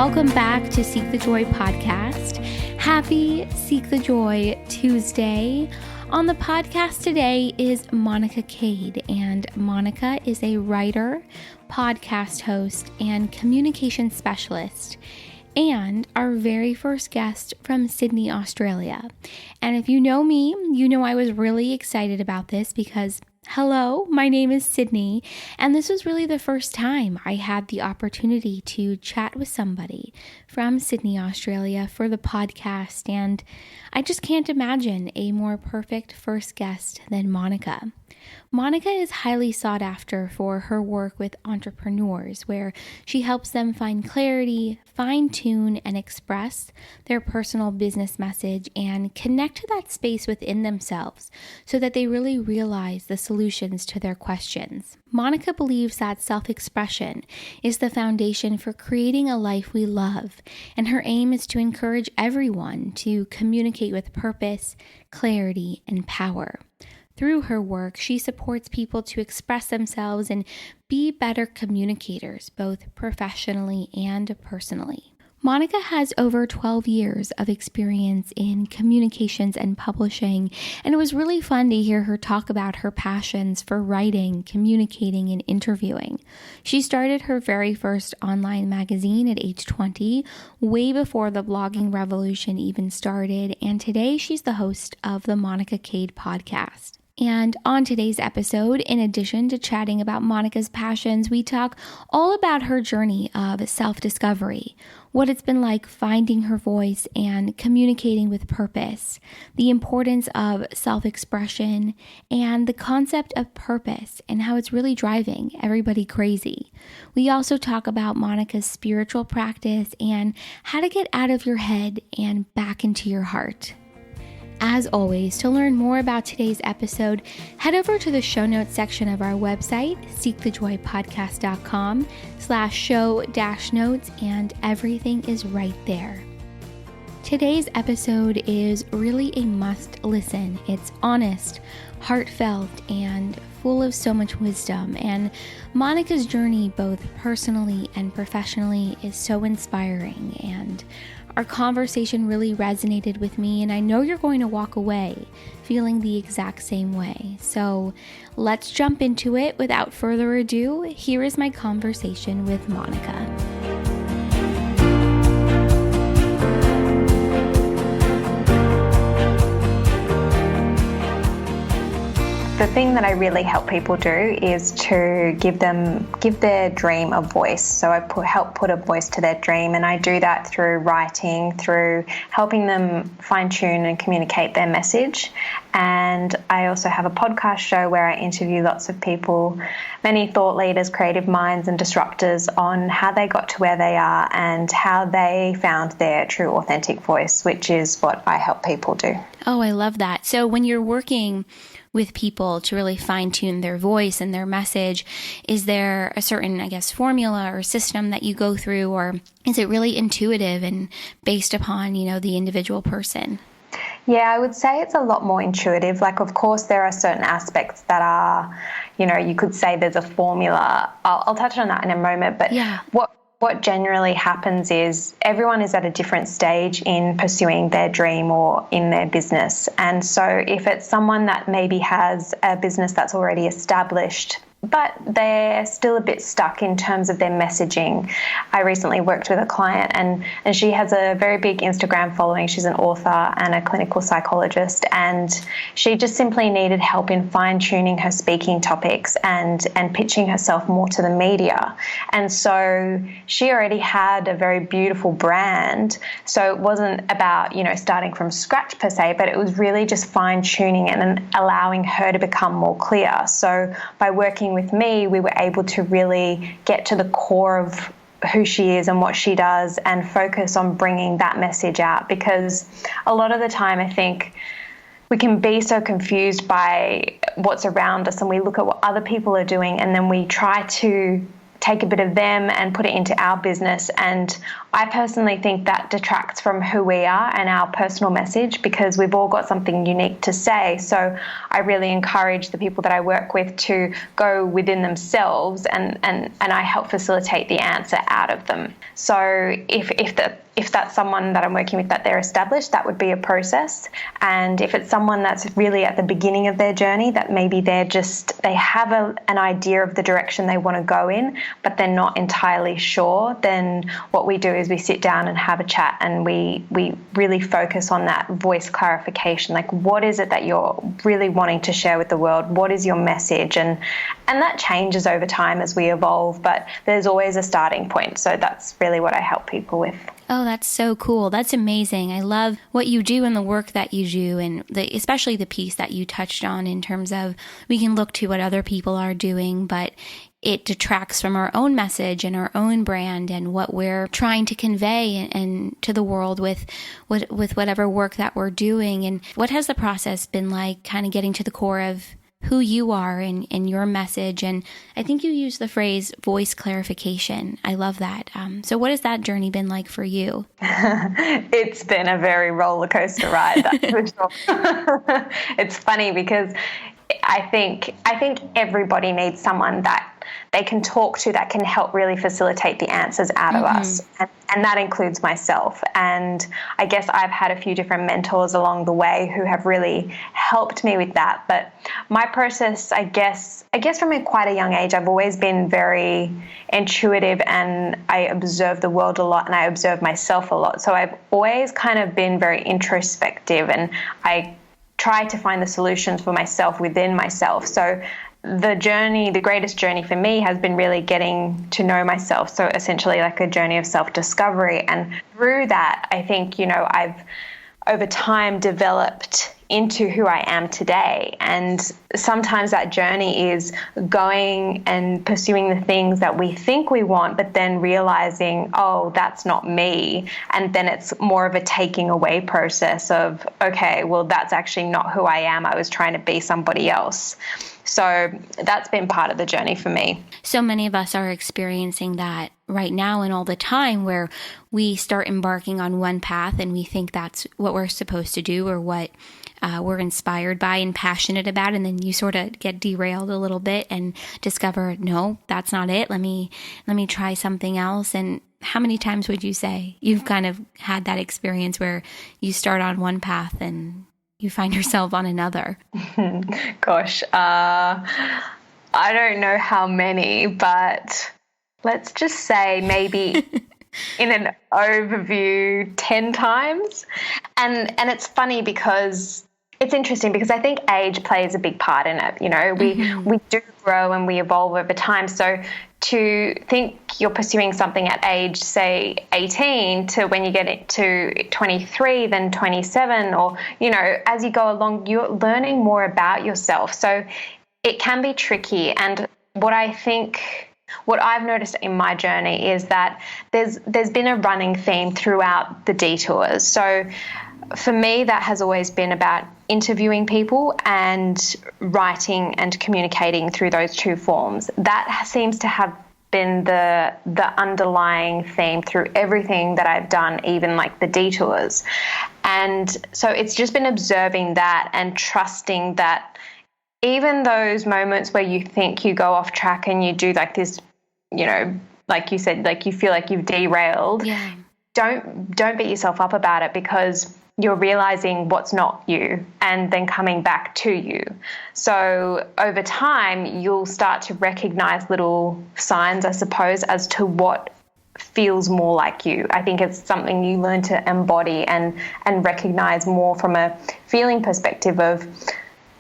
Welcome back to Seek the Joy podcast. Happy Seek the Joy Tuesday. On the podcast today is Monica Kade, and Monica is a writer, podcast host, and communication specialist, and our very first guest from Sydney, Australia. And if you know me, you know I was really excited about this because hello, my name is Sydney, and this was really the first time I had the opportunity to chat with somebody from Sydney, Australia for the podcast, and I just can't imagine a more perfect first guest than Monica. Monica is highly sought after for her work with entrepreneurs, where she helps them find clarity, fine-tune, and express their personal business message and connect to that space within themselves so that they really realize the solutions to their questions. Monica believes that self-expression is the foundation for creating a life we love, and her aim is to encourage everyone to communicate with purpose, clarity, and power. Through her work, she supports people to express themselves and be better communicators, both professionally and personally. Monica has over 12 years of experience in communications and publishing, and it was really fun to hear her talk about her passions for writing, communicating, and interviewing. She started her very first online magazine at age 20, way before the blogging revolution even started, and today she's the host of the Monica Kade podcast. And on today's episode, in addition to chatting about Monica's passions, we talk all about her journey of self-discovery, what it's been like finding her voice and communicating with purpose, the importance of self-expression, and the concept of purpose and how it's really driving everybody crazy. We also talk about Monica's spiritual practice and how to get out of your head and back into your heart. As always, to learn more about today's episode, head over to the show notes section of our website, seekthejoypodcast.com/show-notes, and everything is right there. Today's episode is really a must listen. It's honest, heartfelt, and full of so much wisdom. And Monica's journey, both personally and professionally, is so inspiring, and our conversation really resonated with me, and I know you're going to walk away feeling the exact same way. So let's jump into it. Without further ado, here is my conversation with Monica. The thing that I really help people do is to give their dream a voice. So I help put a voice to their dream, and I do that through writing, through helping them fine-tune and communicate their message. And I also have a podcast show where I interview lots of people, many thought leaders, creative minds, and disruptors on how they got to where they are and how they found their true authentic voice, which is what I help people do. Oh, I love that. So when you're working with people to really fine-tune their voice and their message, is there a certain, formula or system that you go through, or is it really intuitive and based upon, the individual person? Yeah, I would say it's a lot more intuitive. Like, of course, there are certain aspects that are, you could say there's a formula. I'll touch on that in a moment, but yeah. What generally happens is everyone is at a different stage in pursuing their dream or in their business. And so if it's someone that maybe has a business that's already established, but they're still a bit stuck in terms of their messaging. I recently worked with a client and she has a very big Instagram following. She's an author and a clinical psychologist, and she just simply needed help in fine-tuning her speaking topics and pitching herself more to the media. And so she already had a very beautiful brand. So it wasn't about, starting from scratch per se, but it was really just fine-tuning it and allowing her to become more clear. So by working with me, we were able to really get to the core of who she is and what she does and focus on bringing that message out, because a lot of the time I think we can be so confused by what's around us and we look at what other people are doing and then we try to take a bit of them and put it into our business. And I personally think that detracts from who we are and our personal message, because we've all got something unique to say. So I really encourage the people that I work with to go within themselves, and I help facilitate the answer out of them. So if that's someone that I'm working with that they're established, that would be a process. And if it's someone that's really at the beginning of their journey, that maybe they have an idea of the direction they want to go in, but they're not entirely sure, then what we do is we sit down and have a chat, and we really focus on that voice clarification. Like, what is it that you're really wanting to share with the world? What is your message? And that changes over time as we evolve, but there's always a starting point. So that's really what I help people with. Oh, that's so cool. That's amazing. I love what you do and the work that you do, and especially the piece that you touched on in terms of we can look to what other people are doing, but it detracts from our own message and our own brand and what we're trying to convey and to the world with whatever work that we're doing. And what has the process been like, kind of getting to the core of who you are and your message? And I think you used the phrase voice clarification. I love that. So what has that journey been like for you? It's been a very roller coaster ride, that's for sure. It's funny because I think everybody needs someone that they can talk to that can help really facilitate the answers out of us. And that includes myself. And I guess I've had a few different mentors along the way who have really helped me with that. But my process, I guess from quite a young age, I've always been very intuitive, and I observe the world a lot, and I observe myself a lot. So I've always kind of been very introspective, and I try to find the solutions for myself within myself. So the greatest journey for me has been really getting to know myself. So essentially like a journey of self-discovery. And through that, I think, I've over time developed into who I am today. And sometimes that journey is going and pursuing the things that we think we want, but then realizing, oh, that's not me. And then it's more of a taking away process of, okay, well, that's actually not who I am. I was trying to be somebody else. So that's been part of the journey for me. So many of us are experiencing that right now and all the time, where we start embarking on one path and we think that's what we're supposed to do or what we're inspired by and passionate about. And then you sort of get derailed a little bit and discover, no, that's not it. Let me try something else. And how many times would you say you've kind of had that experience where you start on one path and you find yourself on another? Gosh, I don't know how many, but let's just say maybe in an overview 10 times. And it's funny because it's interesting because I think age plays a big part in it. We do grow and we evolve over time. So to think you're pursuing something at age, say, 18 to when you get it to 23, then 27, or, as you go along, you're learning more about yourself. So it can be tricky. And what I've noticed in my journey is that there's been a running theme throughout the detours. So for me, that has always been about interviewing people and writing and communicating through those two forms. That seems to have been the underlying theme through everything that I've done, even like the detours. And so it's just been observing that and trusting that even those moments where you think you go off track and you do like this, like you said, like you feel like you've derailed, don't beat yourself up about it, because you're realizing what's not you and then coming back to you. So over time, you'll start to recognize little signs, I suppose, as to what feels more like you. I think it's something you learn to embody and recognize more from a feeling perspective of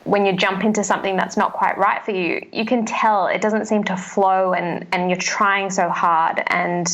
when you jump into something that's not quite right for you. You can tell it doesn't seem to flow and you're trying so hard. And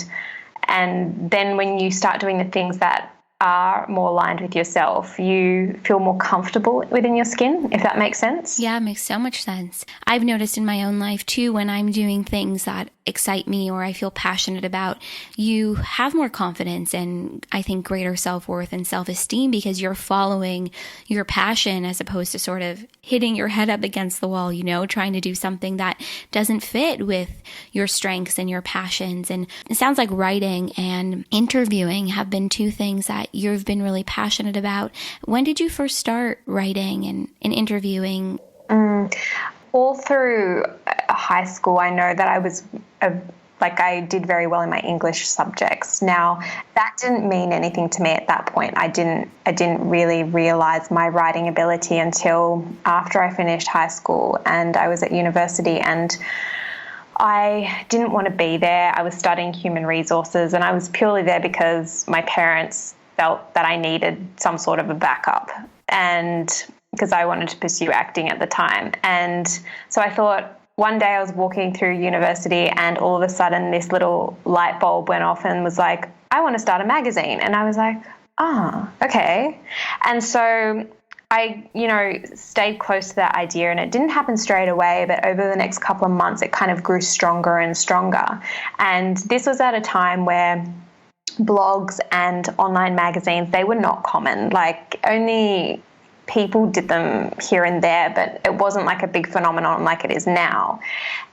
then when you start doing the things that are more aligned with yourself, you feel more comfortable within your skin, if that makes sense. Yeah, it makes so much sense. I've noticed in my own life too, when I'm doing things that excite me or I feel passionate about, you have more confidence and I think greater self-worth and self-esteem because you're following your passion as opposed to sort of hitting your head up against the wall, trying to do something that doesn't fit with your strengths and your passions. And it sounds like writing and interviewing have been two things that you've been really passionate about. When did you first start writing and interviewing? All through high school, I know that I was I did very well in my English subjects. Now, that didn't mean anything to me at that point. I didn't really realize my writing ability until after I finished high school and I was at university, and I didn't want to be there. I was studying human resources, and I was purely there because my parents felt that I needed some sort of a backup, and because I wanted to pursue acting at the time. And so I thought, one day I was walking through university and all of a sudden this little light bulb went off and was like, I want to start a magazine. And I was like, okay. And so I, stayed close to that idea, and it didn't happen straight away, but over the next couple of months, it kind of grew stronger and stronger. And this was at a time where blogs and online magazines, they were not common. Like, only people did them here and there, but it wasn't like a big phenomenon like it is now.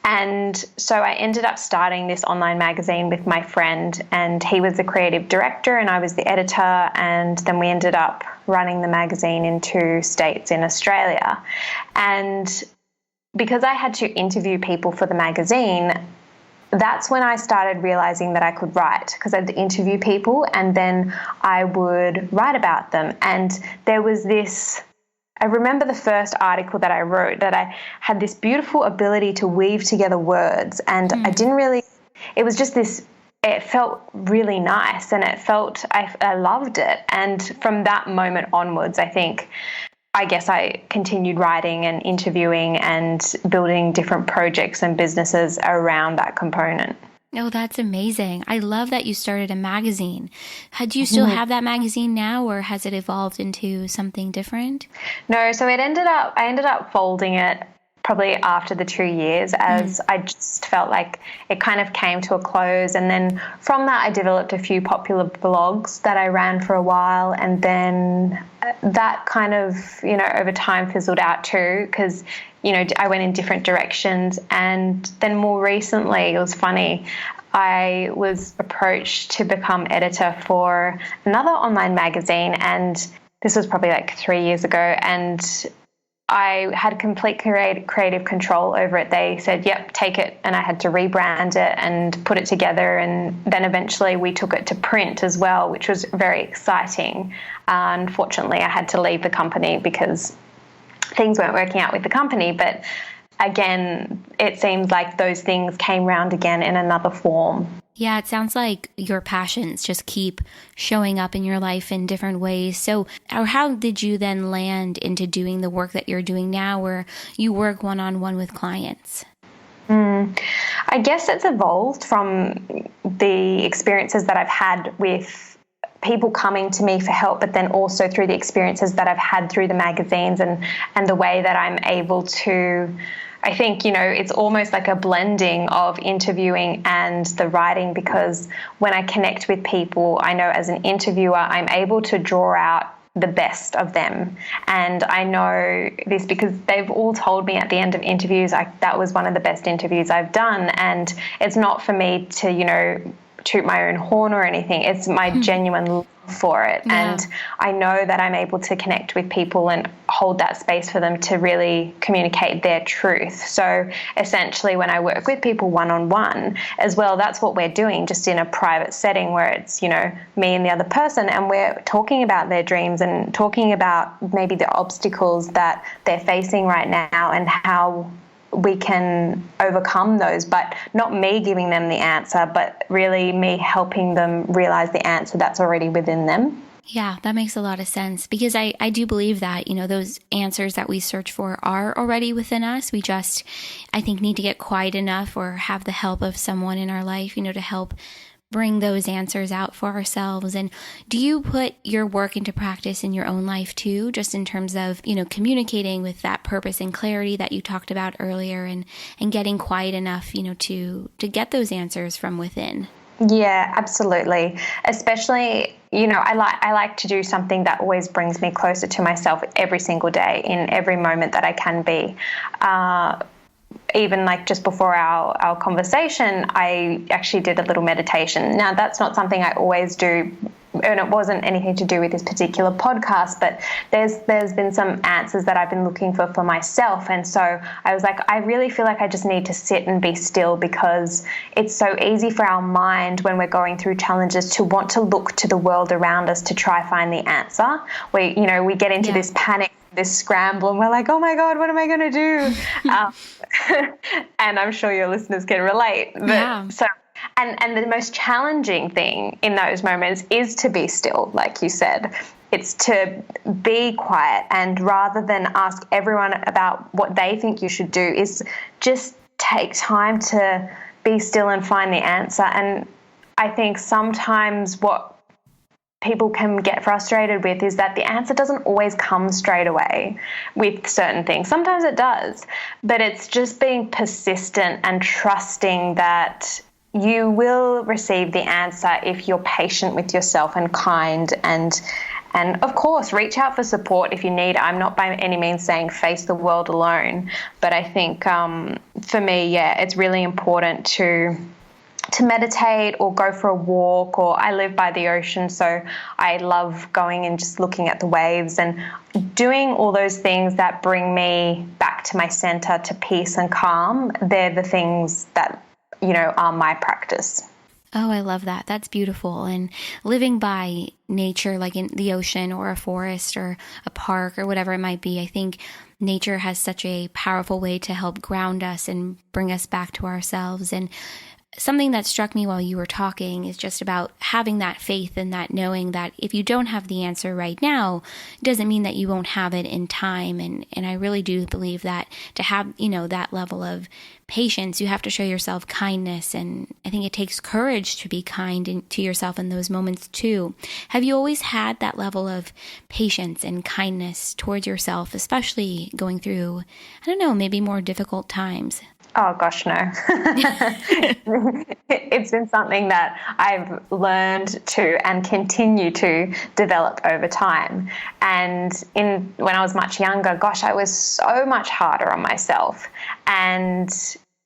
And so I ended up starting this online magazine with my friend, and he was the creative director and I was the editor, and then we ended up running the magazine in 2 states in Australia. And because I had to interview people for the magazine, that's when I started realizing that I could write, because I'd interview people and then I would write about them. And there was this, I remember the first article that I wrote, that I had this beautiful ability to weave together words, and I didn't really, it was just this, it felt really nice, and it felt, I loved it. And from that moment onwards, I guess I continued writing and interviewing and building different projects and businesses around that component. Oh, that's amazing. I love that you started a magazine. Do you still have that magazine now, or has it evolved into something different? No, so I ended up folding it probably after the 2 years, as I just felt like it kind of came to a close. And then from that, I developed a few popular blogs that I ran for a while. And then that kind of, over time fizzled out too, because, I went in different directions. And then more recently, it was funny, I was approached to become editor for another online magazine. And this was probably like 3 years ago. And I had complete creative control over it. They said, yep, take it. And I had to rebrand it and put it together. And then eventually we took it to print as well, which was very exciting. Unfortunately, I had to leave the company because things weren't working out with the company. But again, it seems like those things came round again in another form. Yeah, it sounds like your passions just keep showing up in your life in different ways. So how did you then land into doing the work that you're doing now, where you work one-on-one with clients? I guess it's evolved from the experiences that I've had with people coming to me for help, but then also through the experiences that I've had through the magazines and the way that I'm able to, I think, it's almost like a blending of interviewing and the writing, because when I connect with people, I know as an interviewer, I'm able to draw out the best of them. And I know this because they've all told me at the end of interviews, that was one of the best interviews I've done. And it's not for me to, toot my own horn or anything. It's my genuine love for it. Yeah. And I know that I'm able to connect with people and hold that space for them to really communicate their truth. So essentially when I work with people one-on-one as well, that's what we're doing, just in a private setting where it's, me and the other person, and we're talking about their dreams and talking about maybe the obstacles that they're facing right now and how we can overcome those, but not me giving them the answer, but really me helping them realize the answer that's already within them. Yeah, that makes a lot of sense, because I do believe that, those answers that we search for are already within us. We just, I think, need to get quiet enough or have the help of someone in our life, to help bring those answers out for ourselves. And do you put your work into practice in your own life too, just in terms of, communicating with that purpose and clarity that you talked about earlier, and getting quiet enough, to get those answers from within? Yeah, absolutely. Especially, I like to do something that always brings me closer to myself every single day, in every moment that I can be. Even like just before our conversation, I actually did a little meditation. Now, that's not something I always do, and it wasn't anything to do with this particular podcast, but there's been some answers that I've been looking for myself. And so I was like, I really feel like I just need to sit and be still, because it's so easy for our mind when we're going through challenges to want to look to the world around us to try find the answer. We get into this panic, this scramble, and we're like, oh my God, what am I going to do? And I'm sure your listeners can relate. But, so, and the most challenging thing in those moments is to be still, like you said. It's to be quiet, and rather than ask everyone about what they think you should do, is just take time to be still and find the answer. And I think sometimes what people can get frustrated with is that the answer doesn't always come straight away with certain things. Sometimes it does, but it's just being persistent and trusting that you will receive the answer if you're patient with yourself and kind, and of course, reach out for support if you need. I'm not by any means saying face the world alone, but I think for me, it's really important to meditate or go for a walk, or I live by the ocean, so I love going and just looking at the waves and doing all those things that bring me back to my center, to peace and calm. They're the things that, are my practice. Oh, I love that. That's beautiful. And living by nature, like in the ocean or a forest or a park or whatever it might be, I think nature has such a powerful way to help ground us and bring us back to ourselves. And something that struck me while you were talking is just about having that faith and that knowing that if you don't have the answer right now, it doesn't mean that you won't have it in time. And I really do believe that to have, that level of patience, you have to show yourself kindness. And I think it takes courage to be kind to yourself in those moments too. Have you always had that level of patience and kindness towards yourself, especially going through, maybe more difficult times? Oh, gosh, no. It's been something that I've learned to and continue to develop over time. And when I was much younger, gosh, I was so much harder on myself. And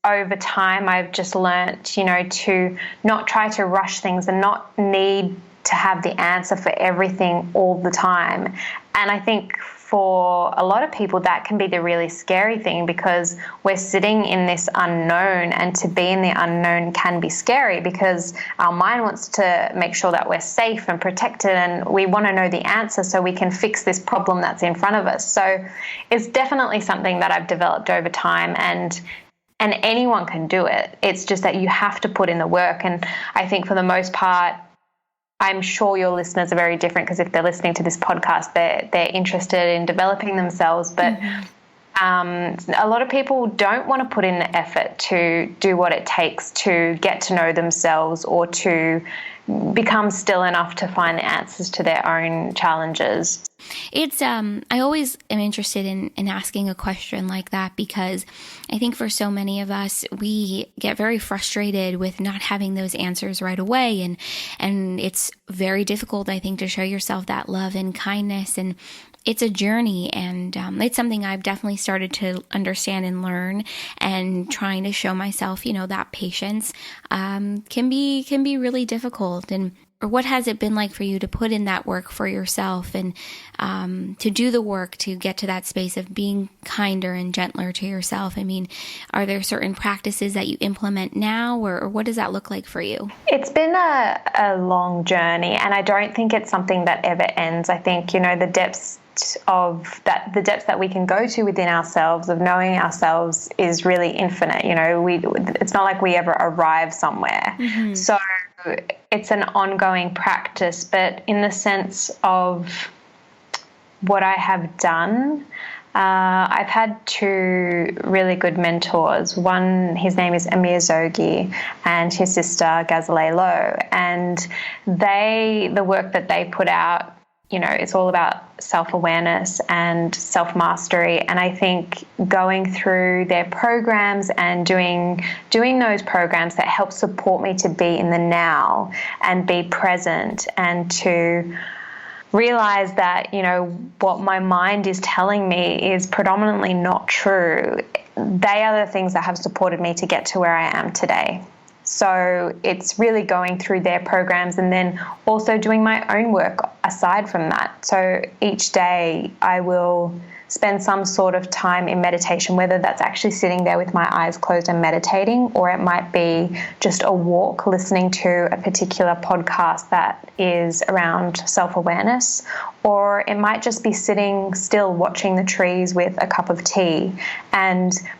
over time, I've just learnt, to not try to rush things and not need to have the answer for everything all the time. And I think for a lot of people, that can be the really scary thing, because we're sitting in this unknown, and to be in the unknown can be scary because our mind wants to make sure that we're safe and protected, and we want to know the answer so we can fix this problem that's in front of us. So it's definitely something that I've developed over time, and anyone can do it. It's just that you have to put in the work. And I think for the most part, I'm sure your listeners are very different, because if they're listening to this podcast, they're interested in developing themselves. But a lot of people don't want to put in the effort to do what it takes to get to know themselves, or to become still enough to find the answers to their own challenges. It's I always am interested in asking a question like that, because I think for so many of us, we get very frustrated with not having those answers right away, and it's very difficult, I think, to show yourself that love and kindness. And it's a journey, and it's something I've definitely started to understand and learn, and trying to show myself, that patience can be really difficult. And or what has it been like for you to put in that work for yourself, and to do the work to get to that space of being kinder and gentler to yourself? I mean, are there certain practices that you implement now, or what does that look like for you? It's been a long journey, and I don't think it's something that ever ends. I think, the depths that we can go to within ourselves, of knowing ourselves, is really infinite. It's not like we ever arrive somewhere. Mm-hmm. So it's an ongoing practice. But in the sense of what I have done, I've had two really good mentors. One, his name is Amir Zogi, and his sister Ghazaleh Lowe. And the work that they put out, it's all about self-awareness and self-mastery. And I think going through their programs and doing those programs that help support me to be in the now and be present and to realize that, what my mind is telling me is predominantly not true. They are the things that have supported me to get to where I am today. So it's really going through their programs and then also doing my own work aside from that. So each day I will spend some sort of time in meditation, whether that's actually sitting there with my eyes closed and meditating, or it might be just a walk listening to a particular podcast that is around self-awareness, or it might just be sitting still watching the trees with a cup of tea.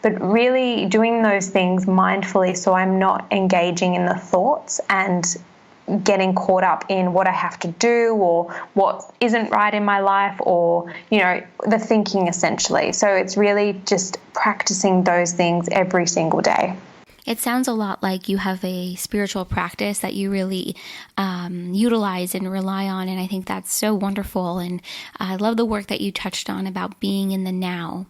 But really doing those things mindfully so I'm not engaging in the thoughts and getting caught up in what I have to do or what isn't right in my life or, the thinking essentially. So it's really just practicing those things every single day. It sounds a lot like you have a spiritual practice that you really utilize and rely on, and I think that's so wonderful. And I love the work that you touched on about being in the now.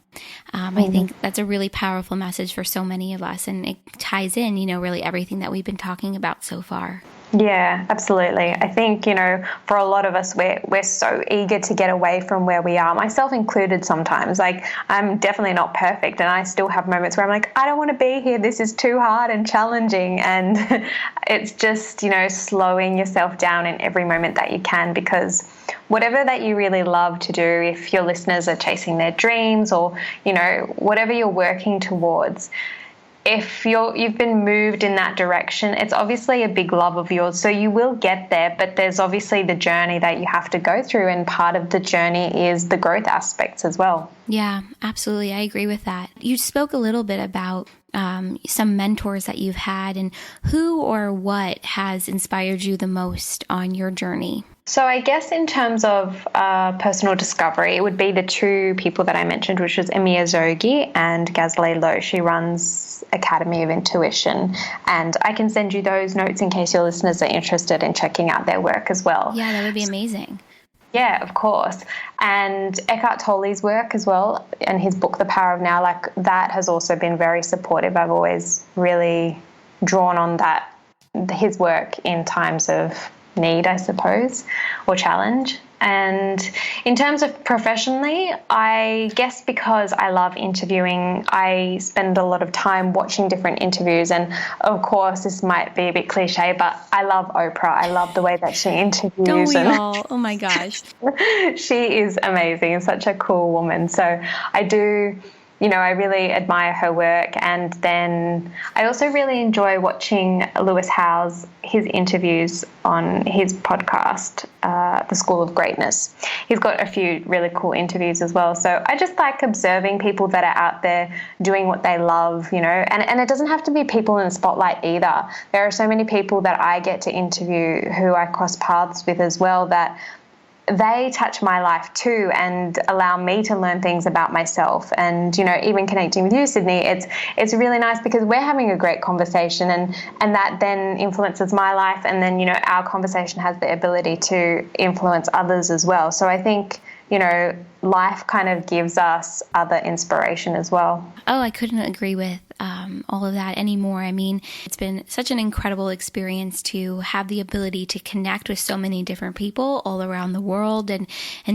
I think that's a really powerful message for so many of us, and it ties in, really everything that we've been talking about so far. Yeah, absolutely. I think, for a lot of us, we're so eager to get away from where we are, myself included sometimes. Like, I'm definitely not perfect, and I still have moments where I'm like, I don't want to be here. This is too hard and challenging. And it's just, slowing yourself down in every moment that you can, because whatever that you really love to do, if your listeners are chasing their dreams or, whatever you're working towards, if you've been moved in that direction, it's obviously a big love of yours. So you will get there, but there's obviously the journey that you have to go through. And part of the journey is the growth aspects as well. Yeah, absolutely. I agree with that. You spoke a little bit about some mentors that you've had, and who or what has inspired you the most on your journey? So I guess in terms of personal discovery, it would be the two people that I mentioned, which was Amir Zogi and Ghazaleh Lowe. She runs Academy of Intuition, and I can send you those notes in case your listeners are interested in checking out their work as well. Yeah, that would be amazing. Yeah, of course. And Eckhart Tolle's work as well, and his book, The Power of Now, like that has also been very supportive. I've always really drawn on his work in times of need, I suppose, or challenge. And in terms of professionally, I guess because I love interviewing, I spend a lot of time watching different interviews. And of course, this might be a bit cliche, but I love Oprah. I love the way that she interviews. Don't we all? Oh my gosh. She is amazing, such a cool woman. So I do, I really admire her work. And then I also really enjoy watching Lewis Howes, his interviews on his podcast, The School of Greatness. He's got a few really cool interviews as well. So I just like observing people that are out there doing what they love, and it doesn't have to be people in the spotlight either. There are so many people that I get to interview who I cross paths with as well that they touch my life too and allow me to learn things about myself. And, even connecting with you, Sydney, it's really nice because we're having a great conversation and that then influences my life. And then, our conversation has the ability to influence others as well. So I think, life kind of gives us other inspiration as well. Oh, I couldn't agree with all of that anymore. I mean, it's been such an incredible experience to have the ability to connect with so many different people all around the world and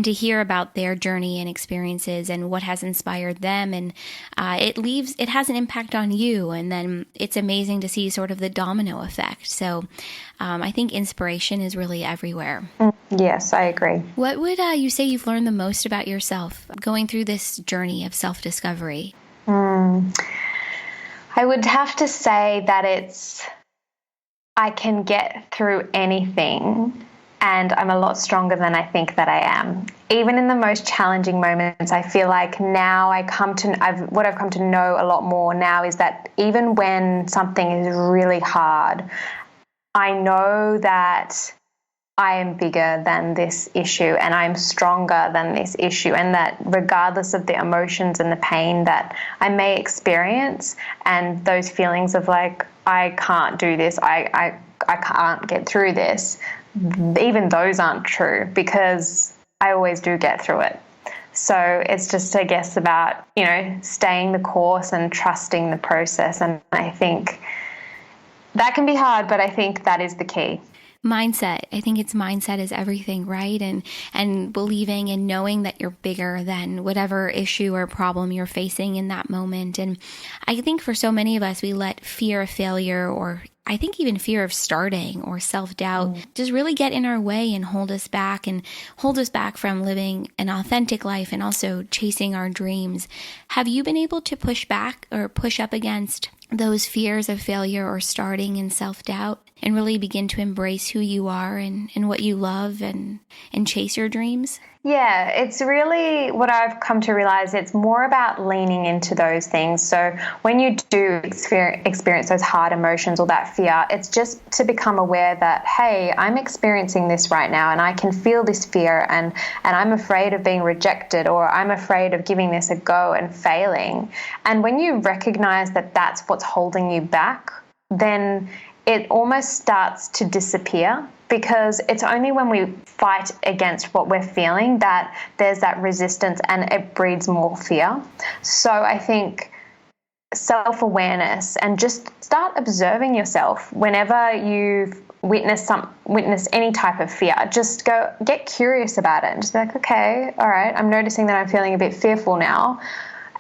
to hear about their journey and experiences and what has inspired them. And it has an impact on you. And then it's amazing to see sort of the domino effect. So I think inspiration is really everywhere. Yes, I agree. What would you say you've learned the most about yourself going through this journey of self-discovery? I would have to say that I can get through anything and I'm a lot stronger than I think that I am. Even in the most challenging moments, I feel like now what I've come to know a lot more now is that even when something is really hard, I know that I am bigger than this issue and I'm stronger than this issue, and that regardless of the emotions and the pain that I may experience and those feelings of like, I can't do this, I can't get through this, even those aren't true, because I always do get through it. So it's just, I guess, about, staying the course and trusting the process. And I think that can be hard, but I think that is the key. Mindset. I think it's mindset is everything, right? And believing and knowing that you're bigger than whatever issue or problem you're facing in that moment. And I think for so many of us, we let fear of failure, or I think even fear of starting or self-doubt, just really get in our way and hold us back from living an authentic life and also chasing our dreams. Have you been able to push back or push up against those fears of failure or starting and self-doubt and really begin to embrace who you are and what you love and chase your dreams? Yeah, it's really what I've come to realize. It's more about leaning into those things. So when you do experience those hard emotions or that fear, it's just to become aware that, hey, I'm experiencing this right now and I can feel this fear, and I'm afraid of being rejected, or I'm afraid of giving this a go and failing. And when you recognize that that's what's holding you back, then it almost starts to disappear, because it's only when we fight against what we're feeling that there's that resistance and it breeds more fear. So I think self-awareness, and just start observing yourself whenever you witness any type of fear. Just get curious about it and just be like, okay, all right, I'm noticing that I'm feeling a bit fearful now.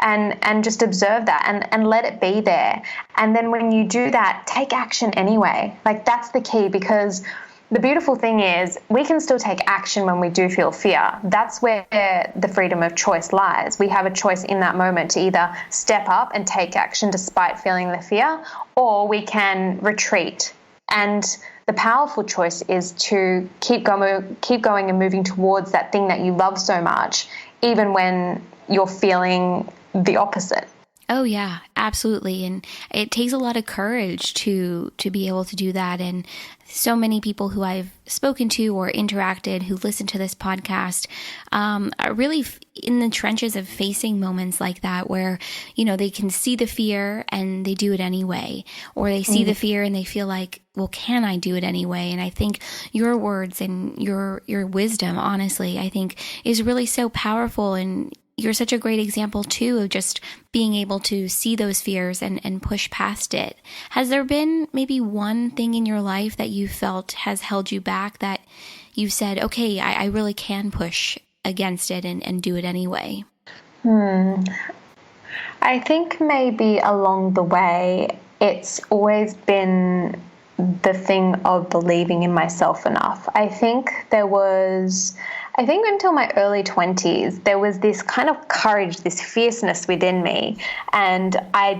And just observe that and let it be there. And then when you do that, take action anyway. Like, that's the key, because the beautiful thing is we can still take action when we do feel fear. That's where the freedom of choice lies. We have a choice in that moment to either step up and take action despite feeling the fear, or we can retreat. And the powerful choice is to keep going and moving towards that thing that you love so much, even when you're feeling the opposite. Oh yeah, absolutely. And it takes a lot of courage to be able to do that. And so many people who I've spoken to or interacted who listen to this podcast are really in the trenches of facing moments like that, where, they can see the fear and they do it anyway, or they see the fear and they feel like, well, can I do it anyway? And I think your words and your wisdom, honestly, I think is really so powerful. And you're such a great example, too, of just being able to see those fears and push past it. Has there been maybe one thing in your life that you felt has held you back, that you said, okay, I really can push against it and do it anyway? I think maybe along the way, it's always been the thing of believing in myself enough. I think until my early 20s, there was this kind of courage, this fierceness within me. And I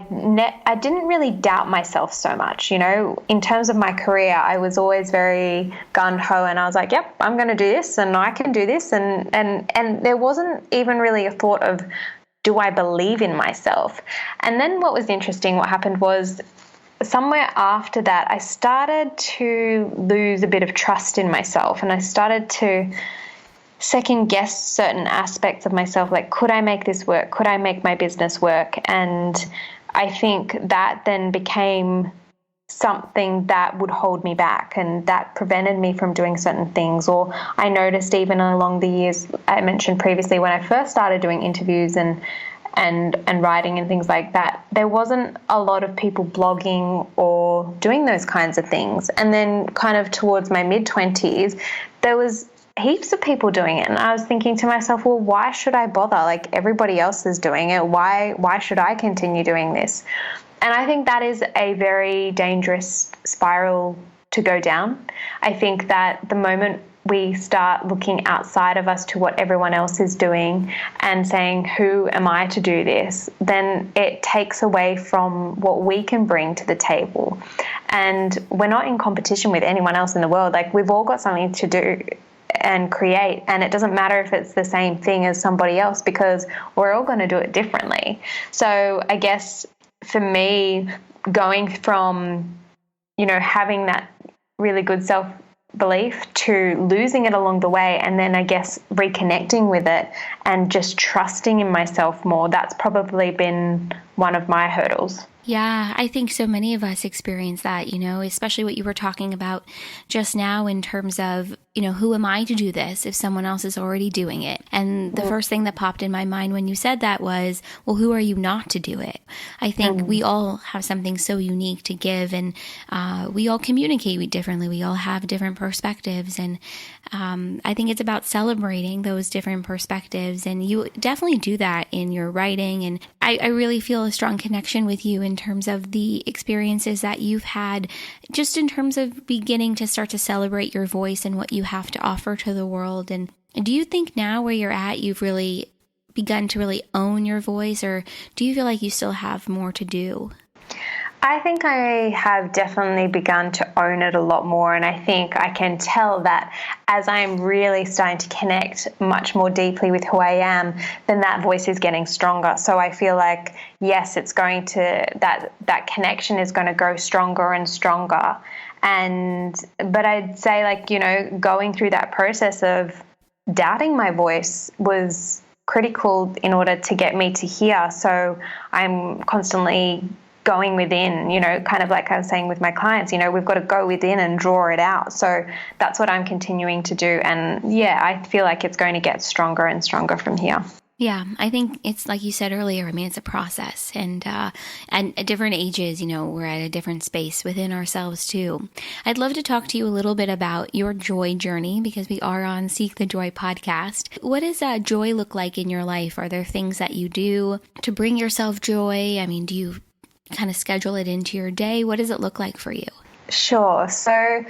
didn't really doubt myself so much. In terms of my career, I was always very gung-ho, and I was like, yep, I'm going to do this and I can do this. And there wasn't even really a thought of, do I believe in myself? And then what happened was, somewhere after that, I started to lose a bit of trust in myself, and I started to second guess certain aspects of myself, like, could I make this work? Could I make my business work? And I think that then became something that would hold me back, and that prevented me from doing certain things. Or I noticed even along the years, I mentioned previously, when I first started doing interviews and writing and things like that, there wasn't a lot of people blogging or doing those kinds of things. And then kind of towards my mid-20s, there was heaps of people doing it. And I was thinking to myself, well, why should I bother? Like, everybody else is doing it. Why should I continue doing this? And I think that is a very dangerous spiral to go down. I think that the moment we start looking outside of us to what everyone else is doing and saying, who am I to do this? Then it takes away from what we can bring to the table. And we're not in competition with anyone else in the world. Like, we've all got something to do and create, and it doesn't matter if it's the same thing as somebody else, because we're all going to do it differently. So I guess for me, going from, having that really good belief to losing it along the way, and then I guess reconnecting with it and just trusting in myself more. That's probably been one of my hurdles. Yeah, I think so many of us experience that, especially what you were talking about just now in terms of, who am I to do this if someone else is already doing it? And the first thing that popped in my mind when you said that was, well, who are you not to do it? I think we all have something so unique to give, and we all communicate differently. We all have different perspectives, and I think it's about celebrating those different perspectives, and you definitely do that in your writing. And I really feel a strong connection with you in terms of the experiences that you've had, just in terms of beginning to start to celebrate your voice and what you have to offer to the world. And do you think now where you're at, you've really begun to really own your voice, or do you feel like you still have more to do? I think I have definitely begun to own it a lot more, and I think I can tell that as I'm really starting to connect much more deeply with who I am, then that voice is getting stronger. So I feel like, yes, it's going to, that connection is going to go stronger and stronger. But I'd say, like, going through that process of doubting my voice was critical in order to get me to here. So I'm constantly going within, kind of like I was saying with my clients, we've got to go within and draw it out. So that's what I'm continuing to do. And yeah, I feel like it's going to get stronger and stronger from here. Yeah, I think it's like you said earlier, it's a process, and at different ages, we're at a different space within ourselves too. I'd love to talk to you a little bit about your joy journey, because we are on Seek the Joy podcast. What does joy look like in your life? Are there things that you do to bring yourself joy? I mean, do you kind of schedule it into your day? What does it look like for you? Sure. So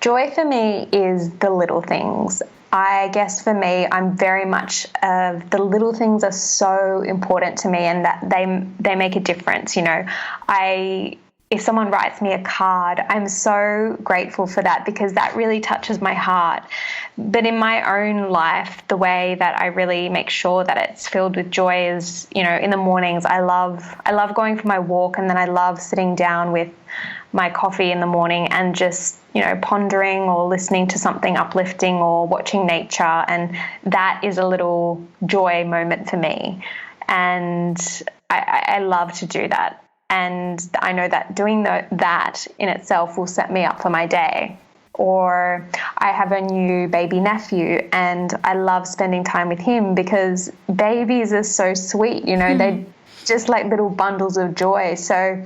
joy for me is the little things. I guess for me, I'm very much the little things are so important to me, and that they make a difference. If someone writes me a card, I'm so grateful for that, because that really touches my heart. But in my own life, the way that I really make sure that it's filled with joy is, in the mornings, I love going for my walk, and then I love sitting down with my coffee in the morning and just, pondering or listening to something uplifting or watching nature. And that is a little joy moment for me. And I love to do that. And I know that doing that in itself will set me up for my day. Or I have a new baby nephew, and I love spending time with him, because babies are so sweet, they're just like little bundles of joy. So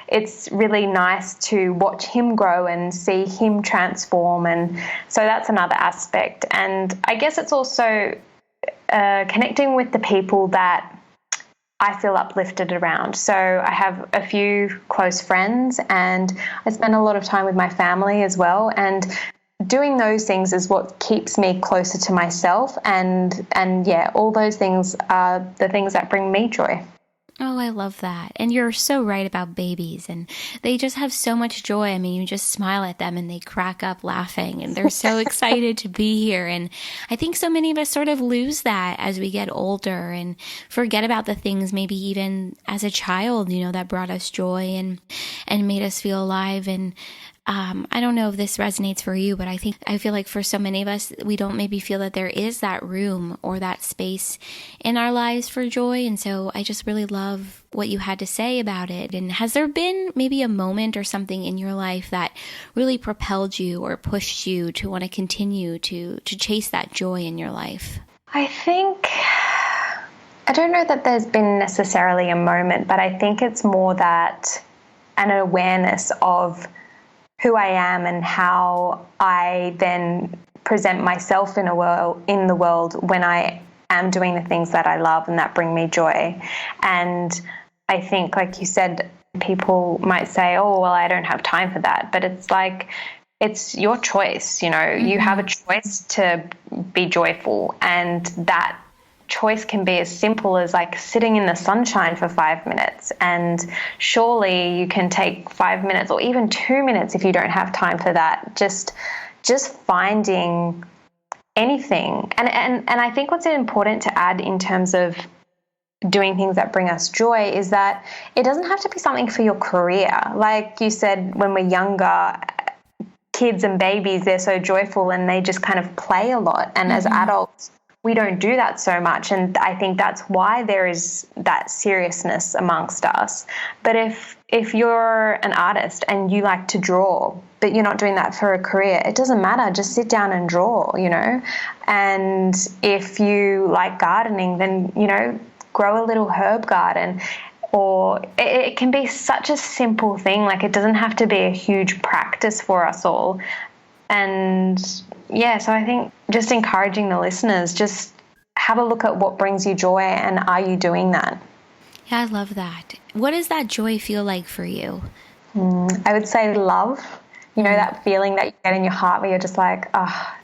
it's really nice to watch him grow and see him transform. And so that's another aspect. And I guess it's also connecting with the people that I feel uplifted around. So I have a few close friends, and I spend a lot of time with my family as well. And doing those things is what keeps me closer to myself. And yeah, all those things are the things that bring me joy. Oh, I love that. And you're so right about babies, and they just have so much joy. I mean, you just smile at them and they crack up laughing, and they're so excited to be here. And I think so many of us sort of lose that as we get older and forget about the things maybe even as a child, that brought us joy and made us feel alive. And I don't know if this resonates for you, but I feel like for so many of us, we don't maybe feel that there is that room or that space in our lives for joy. And so I just really love what you had to say about it. And has there been maybe a moment or something in your life that really propelled you or pushed you to want to continue to chase that joy in your life? I don't know that there's been necessarily a moment, but I think it's more that an awareness of who I am and how I then present myself in the world when I am doing the things that I love and that bring me joy. And I think, like you said, people might say, oh, well, I don't have time for that. But it's like, it's your choice, you have a choice to be joyful. And that choice can be as simple as like sitting in the sunshine for 5 minutes, and surely you can take 5 minutes or even 2 minutes if you don't have time for that, just finding anything. And I think what's important to add in terms of doing things that bring us joy is that it doesn't have to be something for your career. Like you said, when we're younger, kids and babies, they're so joyful and they just kind of play a lot. And as adults, we don't do that so much. And I think that's why there is that seriousness amongst us. But if you're an artist and you like to draw, but you're not doing that for a career, it doesn't matter. Just sit down and draw, you know. And if you like gardening, then, you know, grow a little herb garden. Or it can be such a simple thing. Like, it doesn't have to be a huge practice for us all. And yeah, so I think just encouraging the listeners, just have a look at what brings you joy, and are you doing that? Yeah, I love that. What does that joy feel like for you? I would say love. You know, that feeling that you get in your heart where you're just like,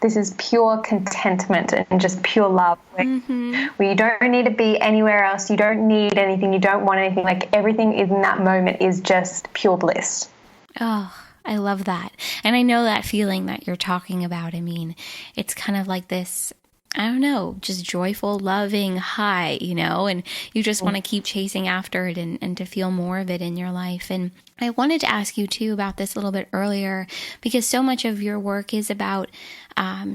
this is pure contentment and just pure love. Where you don't need to be anywhere else. You don't need anything. You don't want anything. Like, everything in that moment is just pure bliss. Oh, I love that. And I know that feeling that you're talking about. I mean, it's kind of like this, I don't know, just joyful, loving high, you know, and you just want to keep chasing after it and to feel more of it in your life. And I wanted to ask you too about this a little bit earlier, because so much of your work is about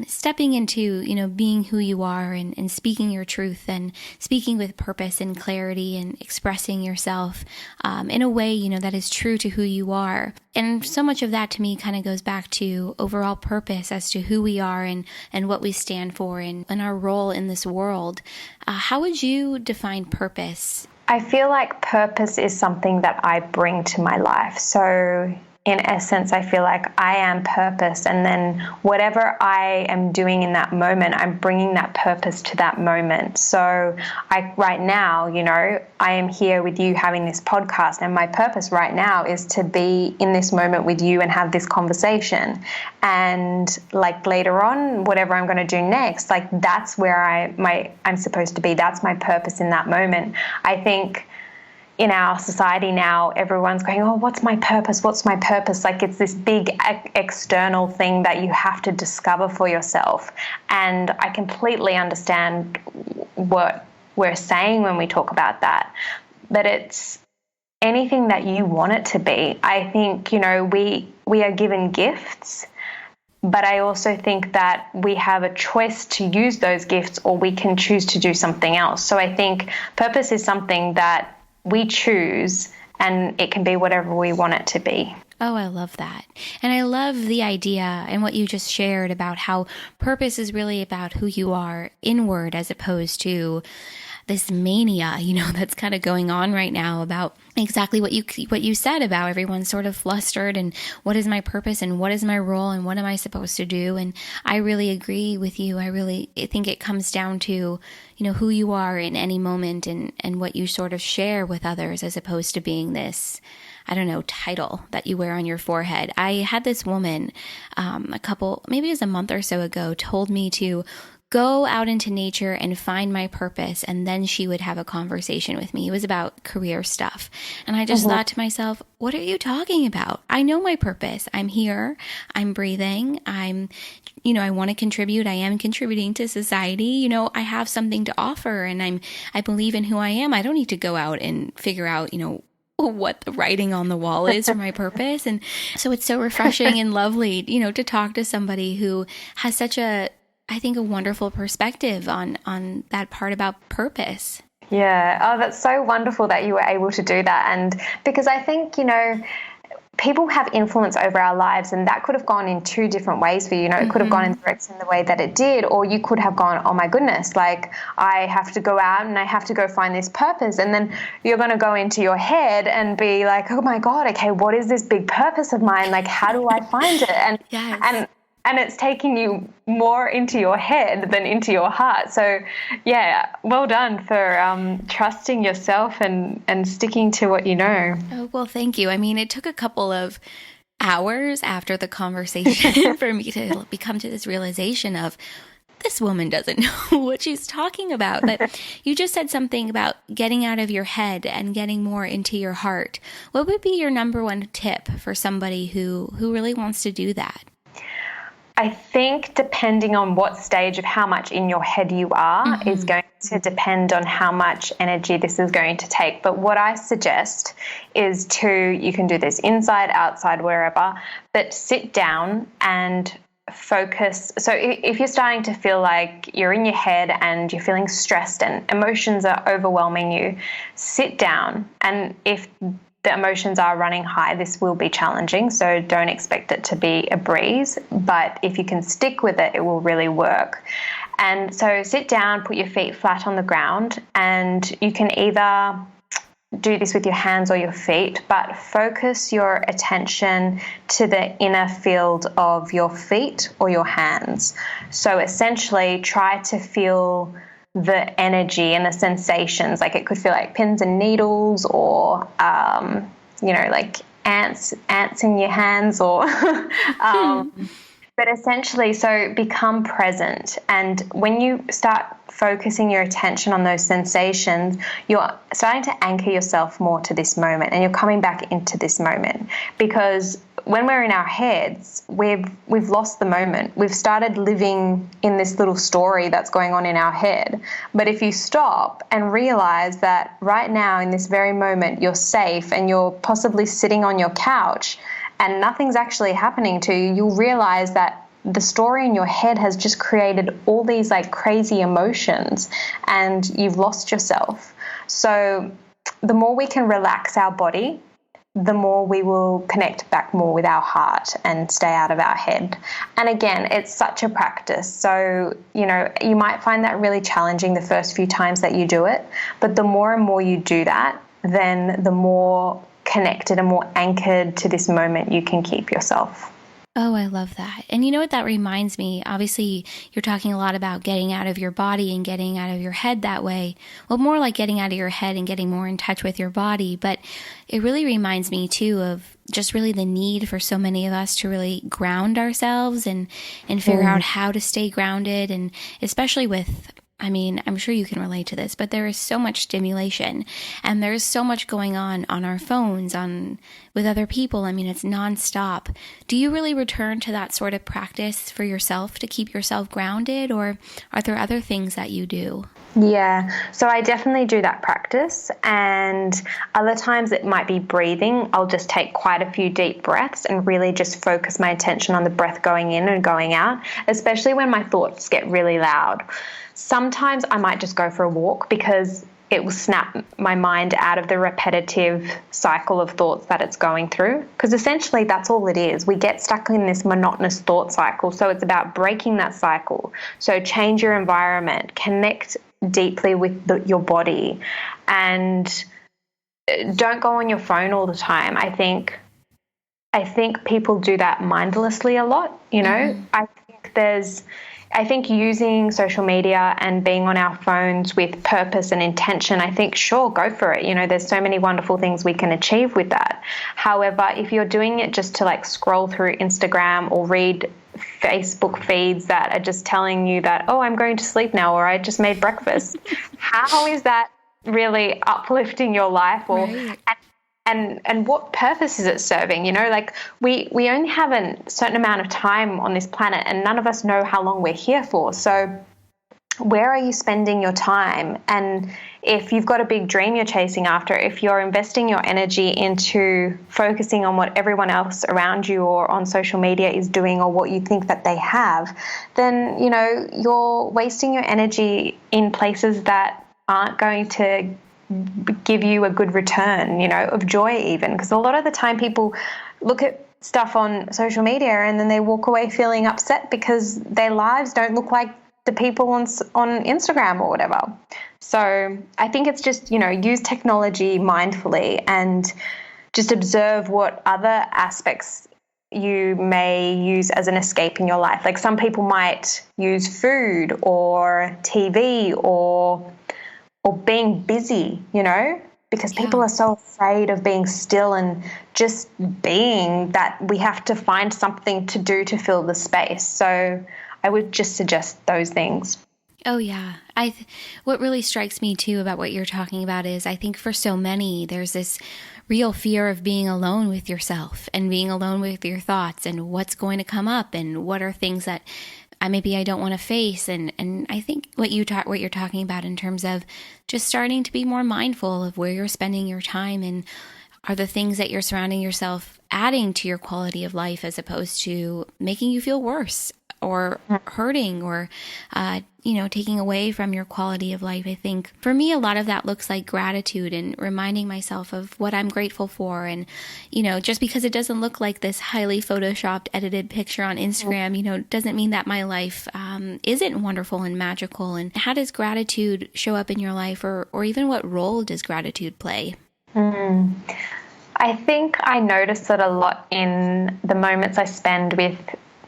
stepping into, you know, being who you are and speaking your truth and speaking with purpose and clarity and expressing yourself in a way, you know, that is true to who you are. And so much of that to me kind of goes back to overall purpose as to who we are and what we stand for and our role in this world. How would you define purpose? I feel like purpose is something that I bring to my life. So in essence, I feel like I am purpose, and then whatever I am doing in that moment, I'm bringing that purpose to that moment. So right now, you know, I am here with you having this podcast, and my purpose right now is to be in this moment with you and have this conversation. And like later on, whatever I'm going to do next, like that's where I'm supposed to be. That's my purpose in that moment. I think in our society now, everyone's going, oh, what's my purpose? What's my purpose? Like, it's this big external thing that you have to discover for yourself. And I completely understand what we're saying when we talk about that. But it's anything that you want it to be. I think, you know, we are given gifts, but I also think that we have a choice to use those gifts, or we can choose to do something else. So I think purpose is something that we choose, and it can be whatever we want it to be. Oh, I love that. And I love the idea and what you just shared about how purpose is really about who you are inward, as opposed to this mania, you know, that's kind of going on right now about exactly what you said about everyone sort of flustered and what is my purpose and what is my role and what am I supposed to do? And I really agree with you. I think it comes down to, you know, who you are in any moment and what you sort of share with others, as opposed to being this, I don't know, title that you wear on your forehead. I had this woman maybe it was a month or so ago, told me to go out into nature and find my purpose, and then she would have a conversation with me. It was about career stuff. And I just thought to myself, what are you talking about? I know my purpose. I'm here. I'm breathing. I want to contribute. I am contributing to society. You know, I have something to offer, and I believe in who I am. I don't need to go out and figure out, you know, what the writing on the wall is for my purpose. And so it's so refreshing and lovely, you know, to talk to somebody who has such a wonderful perspective on that part about purpose. Yeah. Oh, that's so wonderful that you were able to do that. And because I think, you know, people have influence over our lives, and that could have gone in two different ways for you. You know, it could have gone in the way that it did, or you could have gone, oh my goodness, like I have to go out and I have to go find this purpose. And then you're going to go into your head and be like, oh my God, okay, what is this big purpose of mine? Like, how do I find it? And, yes. And it's taking you more into your head than into your heart. So, yeah, well done for trusting yourself and sticking to what you know. Oh, well, thank you. I mean, it took a couple of hours after the conversation for me to come to this realization of, this woman doesn't know what she's talking about. But you just said something about getting out of your head and getting more into your heart. What would be your number one tip for somebody who really wants to do that? I think depending on what stage of how much in your head you are is going to depend on how much energy this is going to take. But what I suggest is you can do this inside, outside, wherever, but sit down and focus. So if you're starting to feel like you're in your head and you're feeling stressed and emotions are overwhelming you, sit down. And if the emotions are running high, this will be challenging, so don't expect it to be a breeze. But if you can stick with it, it will really work. And so sit down, put your feet flat on the ground, and you can either do this with your hands or your feet, but focus your attention to the inner field of your feet or your hands. So essentially try to feel the energy and the sensations. Like it could feel like pins and needles, or like ants in your hands, or but essentially, so become present. And when you start focusing your attention on those sensations, you're starting to anchor yourself more to this moment, and you're coming back into this moment. Because when we're in our heads, we've lost the moment. We've started living in this little story that's going on in our head. But if you stop and realize that right now in this very moment you're safe and you're possibly sitting on your couch and nothing's actually happening to you, you'll realize that the story in your head has just created all these like crazy emotions and you've lost yourself. So the more we can relax our body, the more we will connect back more with our heart and stay out of our head. And again, it's such a practice. So, you might find that really challenging the first few times that you do it, but the more and more you do that, then the more connected and more anchored to this moment you can keep yourself. Oh, I love that. And you know what that reminds me? Obviously, you're talking a lot about getting out of your body and getting out of your head that way. Well, more like getting out of your head and getting more in touch with your body. But it really reminds me, too, of just really the need for so many of us to really ground ourselves and figure out how to stay grounded. And especially with, I'm sure you can relate to this, but there is so much stimulation and there's so much going on our phones, with other people. It's nonstop. Do you really return to that sort of practice for yourself to keep yourself grounded, or are there other things that you do? Yeah, so I definitely do that practice, and other times it might be breathing. I'll just take quite a few deep breaths and really just focus my attention on the breath going in and going out, especially when my thoughts get really loud. Sometimes I might just go for a walk because it will snap my mind out of the repetitive cycle of thoughts that it's going through. Because essentially that's all it is. We get stuck in this monotonous thought cycle. So it's about breaking that cycle. So change your environment, connect deeply with your body, and don't go on your phone all the time. I think people do that mindlessly a lot, I think using social media and being on our phones with purpose and intention, I think, sure, go for it. There's so many wonderful things we can achieve with that. However, if you're doing it just to scroll through Instagram or read Facebook feeds that are just telling you that, oh, I'm going to sleep now, or I just made breakfast, how is that really uplifting your life? Or right. And what purpose is it serving? We only have a certain amount of time on this planet, and none of us know how long we're here for. So where are you spending your time? And if you've got a big dream you're chasing after, if you're investing your energy into focusing on what everyone else around you or on social media is doing, or what you think that they have, then, you're wasting your energy in places that aren't going to give you a good return, of joy even. Because a lot of the time people look at stuff on social media and then they walk away feeling upset because their lives don't look like the people on Instagram or whatever. So I think it's just, use technology mindfully and just observe what other aspects you may use as an escape in your life. Like some people might use food or TV or being busy, because people are so afraid of being still and just being, that we have to find something to do to fill the space. So I would just suggest those things. Oh, yeah. What really strikes me, too, about what you're talking about is I think for so many, there's this real fear of being alone with yourself and being alone with your thoughts and what's going to come up and what are things that maybe I don't want to face. And I think what you're talking about in terms of just starting to be more mindful of where you're spending your time and are the things that you're surrounding yourself adding to your quality of life as opposed to making you feel worse or hurting or, taking away from your quality of life. I think for me, a lot of that looks like gratitude and reminding myself of what I'm grateful for. And, just because it doesn't look like this highly photoshopped, edited picture on Instagram, doesn't mean that my life isn't wonderful and magical. And how does gratitude show up in your life, or even what role does gratitude play? I think I notice it a lot in the moments I spend with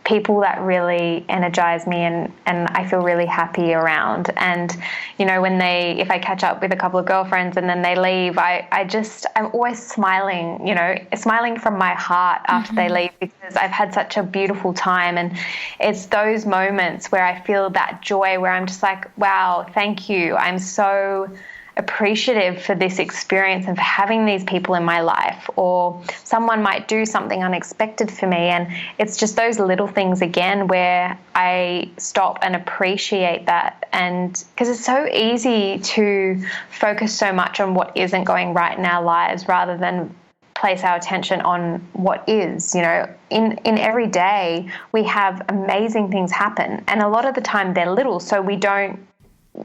people that really energize me and I feel really happy around. And, if I catch up with a couple of girlfriends and then they leave, I'm always smiling, smiling from my heart after they leave, because I've had such a beautiful time. And it's those moments where I feel that joy where I'm just like, wow, thank you. I'm so appreciative for this experience and for having these people in my life, or someone might do something unexpected for me. And it's just those little things again where I stop and appreciate that. And because it's so easy to focus so much on what isn't going right in our lives rather than place our attention on what is. In every day we have amazing things happen, and a lot of the time they're little, so we don't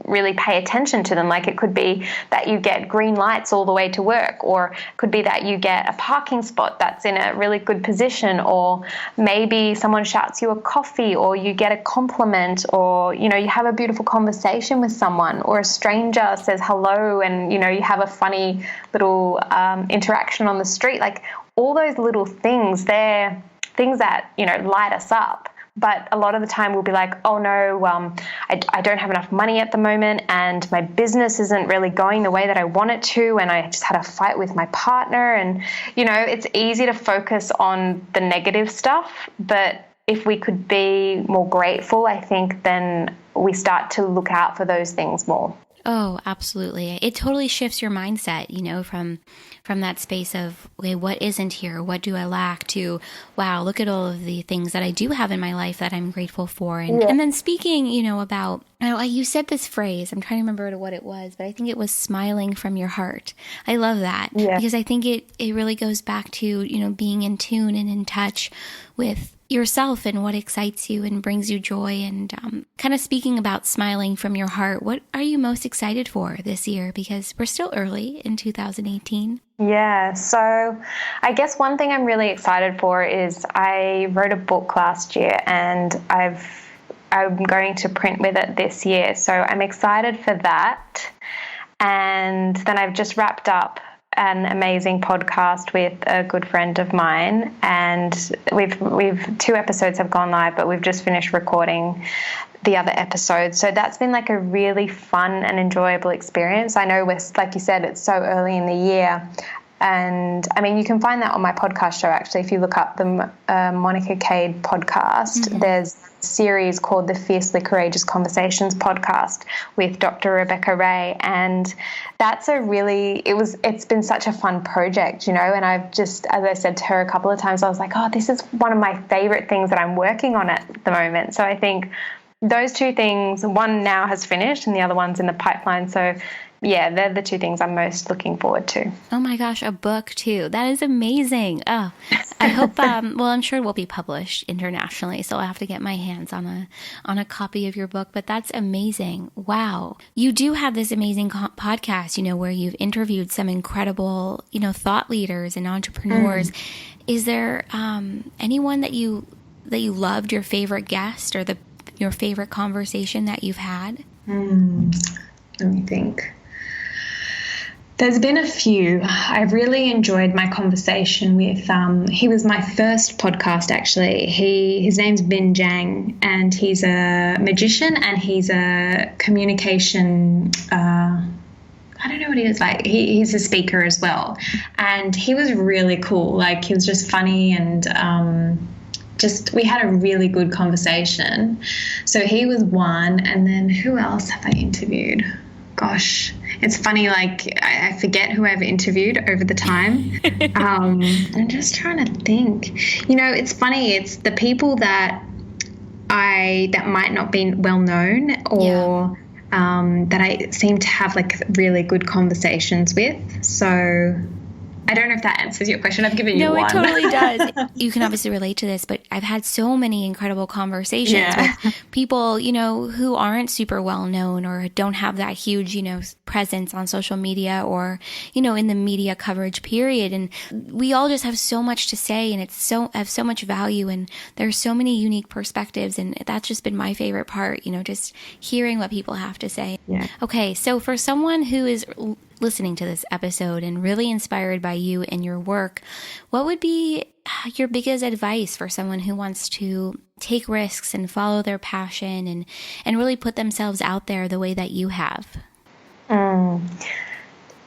really pay attention to them. Like, it could be that you get green lights all the way to work, or it could be that you get a parking spot that's in a really good position, or maybe someone shouts you a coffee, or you get a compliment, or you have a beautiful conversation with someone, or a stranger says hello and you have a funny little interaction on the street. Like, all those little things, they're things that light us up. But a lot of the time we'll be like, oh no, I don't have enough money at the moment, and my business isn't really going the way that I want it to, and I just had a fight with my partner. And, it's easy to focus on the negative stuff. But if we could be more grateful, I think then we start to look out for those things more. Oh, absolutely. It totally shifts your mindset, from that space of, okay, what isn't here? What do I lack? To, wow, look at all of the things that I do have in my life that I'm grateful for. And then speaking, about, you said this phrase, I'm trying to remember what it was, but I think it was smiling from your heart. I love that because I think it really goes back to, being in tune and in touch with yourself and what excites you and brings you joy. And kind of speaking about smiling from your heart, what are you most excited for this year? Because we're still early in 2018. Yeah, so I guess one thing I'm really excited for is I wrote a book last year, and I'm going to print with it this year. So I'm excited for that. And then I've just wrapped up an amazing podcast with a good friend of mine, and we've 2 episodes have gone live, but we've just finished recording the other episodes. So that's been like a really fun and enjoyable experience. I know like you said, it's so early in the year, and I mean, you can find that on my podcast show. Actually, if you look up the Monica Kade podcast, there's a series called the Fiercely Courageous Conversations podcast with Dr. Rebecca Ray, and that's it's been such a fun project, and I've just, as I said to her a couple of times, I was like, oh, this is one of my favorite things that I'm working on at the moment. So I think those 2 things, one now has finished and the other one's in the pipeline. So yeah, they're the 2 things I'm most looking forward to. Oh my gosh, a book too. That is amazing. Oh, I hope, I'm sure it will be published internationally, so I'll have to get my hands on a copy of your book, but that's amazing. Wow. You do have this amazing podcast, where you've interviewed some incredible, thought leaders and entrepreneurs. Is there anyone that you loved, your favorite guest, or your favorite conversation that you've had? Let me think. There's been a few. I've really enjoyed my conversation with, he was my first podcast actually. His name's Bin Jang, and he's a magician and he's a communication, I don't know what he is like. He's a speaker as well. And he was really cool. Like, he was just funny and we had a really good conversation. So he was one, and then who else have I interviewed? Gosh, it's funny, like I forget who I've interviewed over the time. I'm just trying to think. You know, it's funny, it's the people that might not be well known or that I seem to have like really good conversations with. So I don't know if that answers your question. I've given you one. No, it totally does. You can obviously relate to this, but I've had so many incredible conversations with people, you know, who aren't super well known or don't have that huge, you know, presence on social media or, you know, in the media coverage period. And we all just have so much to say, and have so much value, and there's so many unique perspectives. And that's just been my favorite part, you know, just hearing what people have to say. Yeah. Okay. So for someone who is listening to this episode and really inspired by you and your work, what would be your biggest advice for someone who wants to take risks and follow their passion and really put themselves out there the way that you have?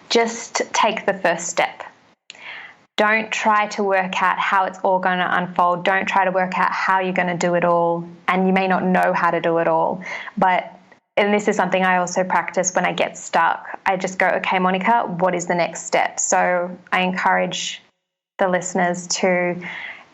Just take the first step. Don't try to work out how it's all going to unfold. Don't try to work out how you're going to do it all. And you may not know how to do it all, and this is something I also practice when I get stuck. I just go, okay, Monica, what is the next step? So I encourage the listeners to,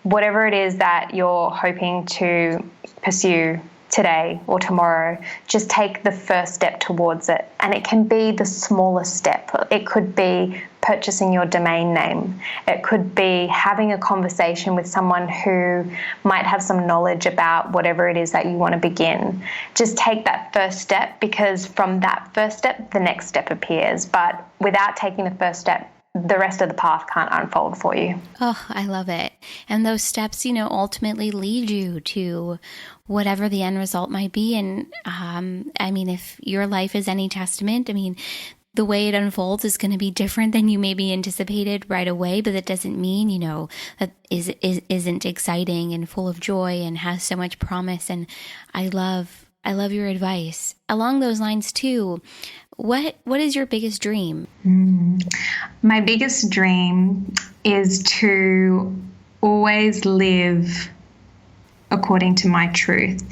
whatever it is that you're hoping to pursue today or tomorrow, just take the first step towards it. And it can be the smallest step. It could be purchasing your domain name. It could be having a conversation with someone who might have some knowledge about whatever it is that you want to begin. Just take that first step, because from that first step, the next step appears. But without taking the first step, the rest of the path can't unfold for you. Oh, I love it. And those steps, you know, ultimately lead you to whatever the end result might be. And I mean, if your life is any testament, I mean, the way it unfolds is going to be different than you maybe anticipated right away, but that doesn't mean, you know, that isn't exciting and full of joy and has so much promise. And I love your advice. Along those lines too, what is your biggest dream? My biggest dream is to always live according to my truth.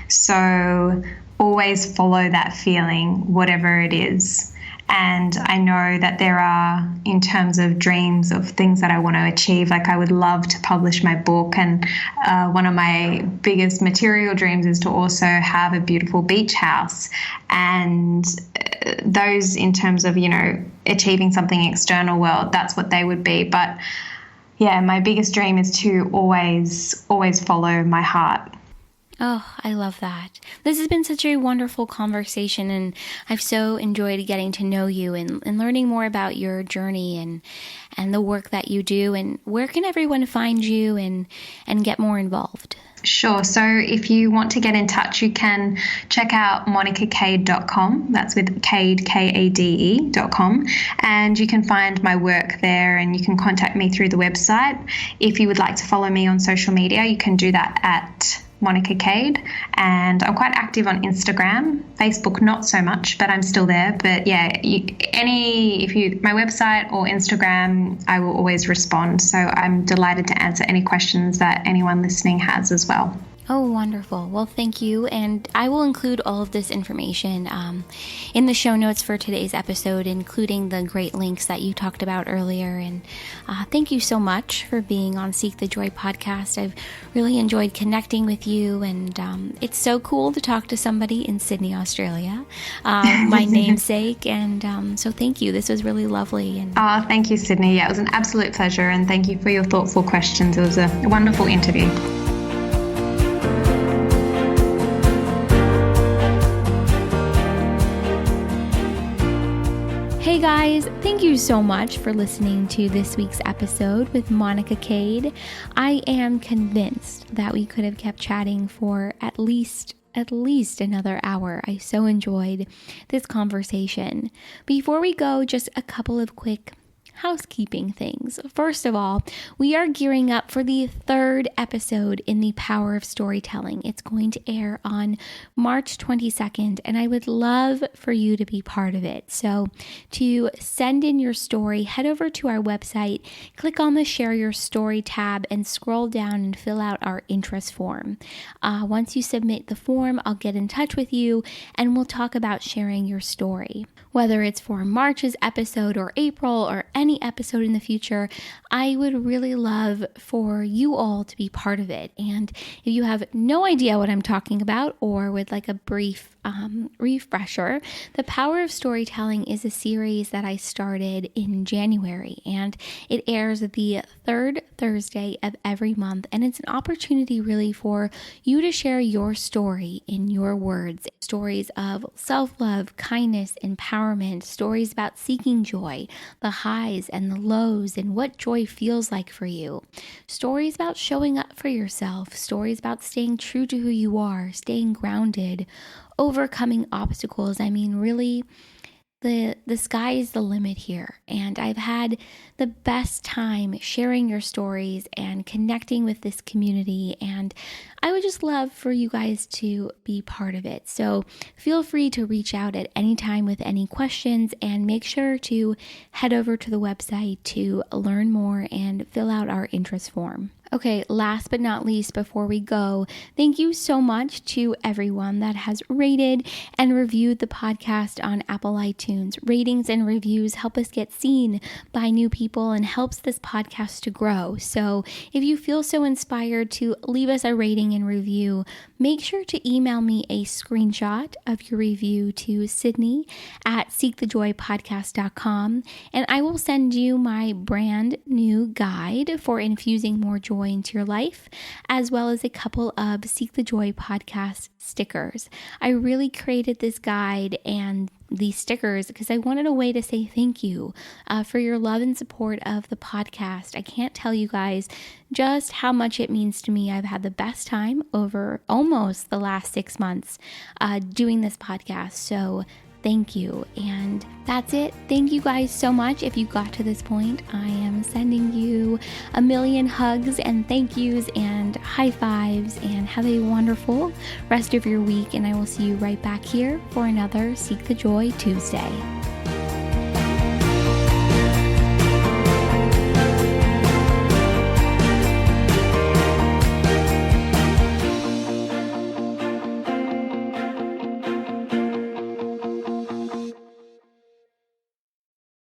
So always follow that feeling, whatever it is. And I know that there are, in terms of dreams of things that I want to achieve, like I would love to publish my book. And one of my biggest material dreams is to also have a beautiful beach house. And those, in terms of, you know, achieving something external world, that's what they would be. But yeah, my biggest dream is to always follow my heart. Oh, I love that. This has been such a wonderful conversation, and I've so enjoyed getting to know you and learning more about your journey and the work that you do. And where can everyone find you and get more involved? Sure. So if you want to get in touch, you can check out monicakade.com. That's with Kade, Kade.com. And you can find my work there, and you can contact me through the website. If you would like to follow me on social media, you can do that at Monica Kade, and I'm quite active on Instagram. Facebook not so much, but I'm still there. But yeah, my website or Instagram, I will always respond. So I'm delighted to answer any questions that anyone listening has as well. Oh, wonderful. Well, thank you. And I will include all of this information in the show notes for today's episode, including the great links that you talked about earlier. And thank you so much for being on Seek the Joy podcast. I've really enjoyed connecting with you. And it's so cool to talk to somebody in Sydney, Australia, my namesake. And so thank you. This was really lovely. And thank you, Sydney. Yeah, it was an absolute pleasure. And thank you for your thoughtful questions. It was a wonderful interview. Hey guys, thank you so much for listening to this week's episode with Monica Kade. I am convinced that we could have kept chatting for at least another hour. I so enjoyed this conversation. Before we go, just a couple of quick housekeeping things. First of all, we are gearing up for the third episode in The Power of Storytelling. It's going to air on March 22nd, and I would love for you to be part of it. So to send in your story, head over to our website, click on the Share Your Story tab, and scroll down and fill out our interest form. Once you submit the form, I'll get in touch with you, and we'll talk about sharing your story. Whether it's for March's episode or April or any episode in the future, I would really love for you all to be part of it. And if you have no idea what I'm talking about or would like a brief refresher, The Power of Storytelling is a series that I started in January, and it airs the third Thursday of every month. And it's an opportunity really for you to share your story in your words. Stories of self-love, kindness, empowerment, stories about seeking joy, the highs and the lows, and what joy feels like for you. Stories about showing up for yourself, stories about staying true to who you are, staying grounded, overcoming obstacles. I mean, really, the sky is the limit here. And I've had the best time sharing your stories and connecting with this community. And I would just love for you guys to be part of it. So feel free to reach out at any time with any questions, and make sure to head over to the website to learn more and fill out our interest form. Okay, last but not least, before we go, thank you so much to everyone that has rated and reviewed the podcast on Apple iTunes. Ratings and reviews help us get seen by new people and helps this podcast to grow. So if you feel so inspired to leave us a rating and review, make sure to email me a screenshot of your review to Sydney@seekthejoypodcast.com, and I will send you my brand new guide for infusing more joy into your life, as well as a couple of Seek the Joy podcast stickers. I really created this guide and these stickers because I wanted a way to say thank you for your love and support of the podcast. I can't tell you guys just how much it means to me. I've had the best time over almost the last 6 months doing this podcast. So thank you. And that's it. Thank you guys so much. If you got to this point, I am sending you a million hugs and thank yous and high fives, and have a wonderful rest of your week. And I will see you right back here for another Seek the Joy Tuesday.